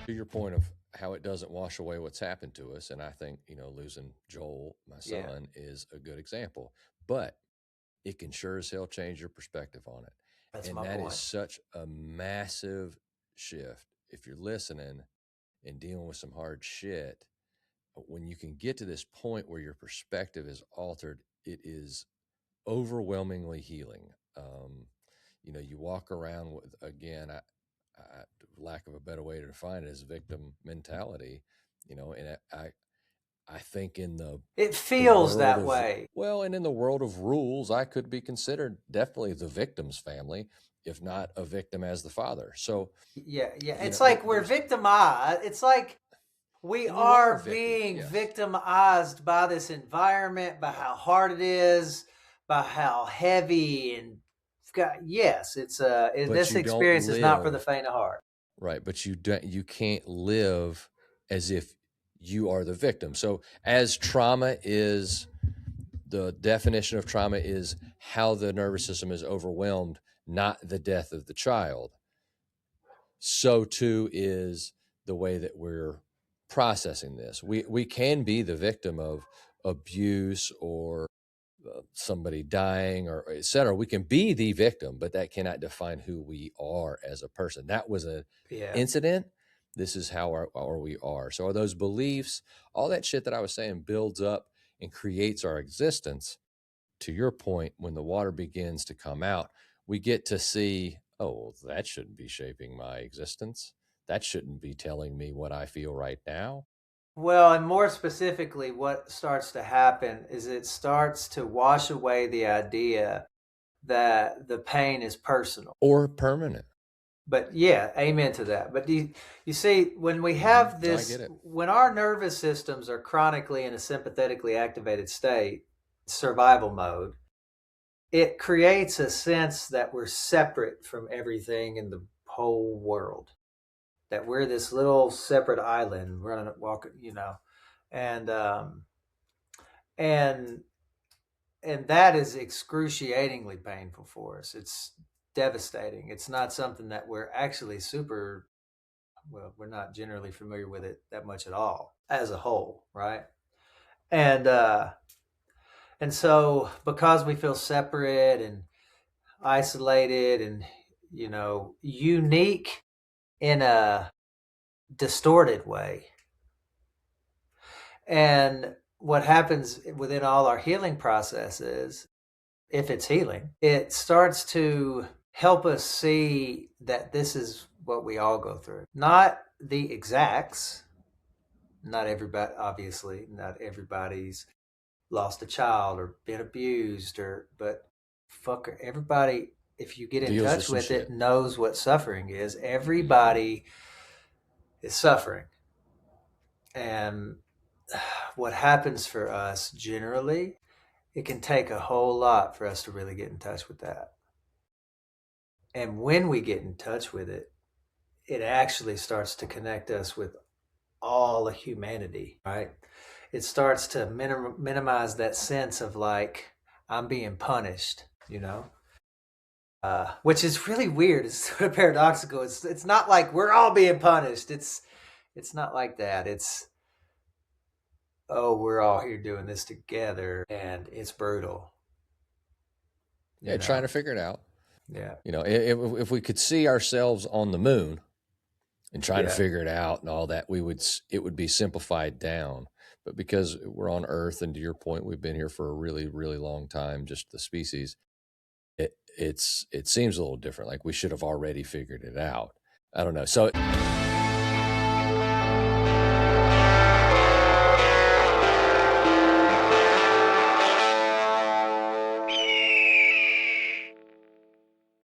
To your point of how it doesn't wash away what's happened to us, and I think, losing Joel, my Yeah, son, is a good example. But it can sure as hell change your perspective on it. that's And my that is point. such a massive shift. If you're listening and dealing with some hard shit, when you can get to this point where your perspective is altered, it is overwhelmingly healing. You walk around with, again, lack of a better way to define it, is victim mentality. And I think in It the feels world that of way. well, and in the world of rules, I could be considered definitely the victim's family, if not a victim as the father. So, Yeah, yeah. you know, It's there, like we're there's victimized. It's like we and you are are a victim. being Yes, victimized by this environment, by how hard it is, by how heavy and yes, but this you don't experience is not for the live faint of heart. right. But you can't live as if you are the victim. So, as trauma is the definition of trauma is how the nervous system is overwhelmed, not the death of the child. So too is the way that we're processing this. We can be the victim of abuse or somebody dying or et cetera. We can be the victim, but that cannot define who we are as a person. That was an Yeah. incident. This is how we are. So are those beliefs, all that shit that I was saying builds up and creates our existence. To your point, when the water begins to come out, we get to see, oh, well, that shouldn't be shaping my existence. That shouldn't be telling me what I feel right now. Well, and more specifically, what starts to happen is it starts to wash away the idea that the pain is personal. Or permanent. But yeah, amen to that. But you see, when we Mm-hmm. have No, I this, get it. when our nervous systems are chronically in a sympathetically activated state, survival mode, it creates a sense that we're separate from everything in the whole world. That we're this little separate island running, walking, and and and that is excruciatingly painful for us. It's devastating. It's not something that we're actually super well, we're not generally familiar with it that much at all as a whole, right? And and so because we feel separate and isolated and unique in a distorted way. And what happens within all our healing processes, if it's healing, it starts to help us see that this is what we all go through. Not the exacts, not everybody, obviously, not everybody's lost a child or been abused but fuck everybody, if you get in Deals with touch some with it, shit. knows what suffering is. Mm-hmm. Everybody is suffering. And what happens for us generally, it can take a whole lot for us to really get in touch with that. And when we get in touch with it, it actually starts to connect us with all of humanity, right? It starts to minimize that sense of like, I'm being punished, which is really weird. It's sort of paradoxical. It's not like we're all being punished. It's not like that. It's, oh, we're all here doing this together, and it's brutal. Yeah, You trying know, to figure it out. yeah, If we could see ourselves on the moon and trying to yeah. figure it out and all that, it would be simplified down. But because we're on Earth, and to your point, we've been here for a really, really long time, just the species, it seems a little different. Like we should have already figured it out. I don't know. So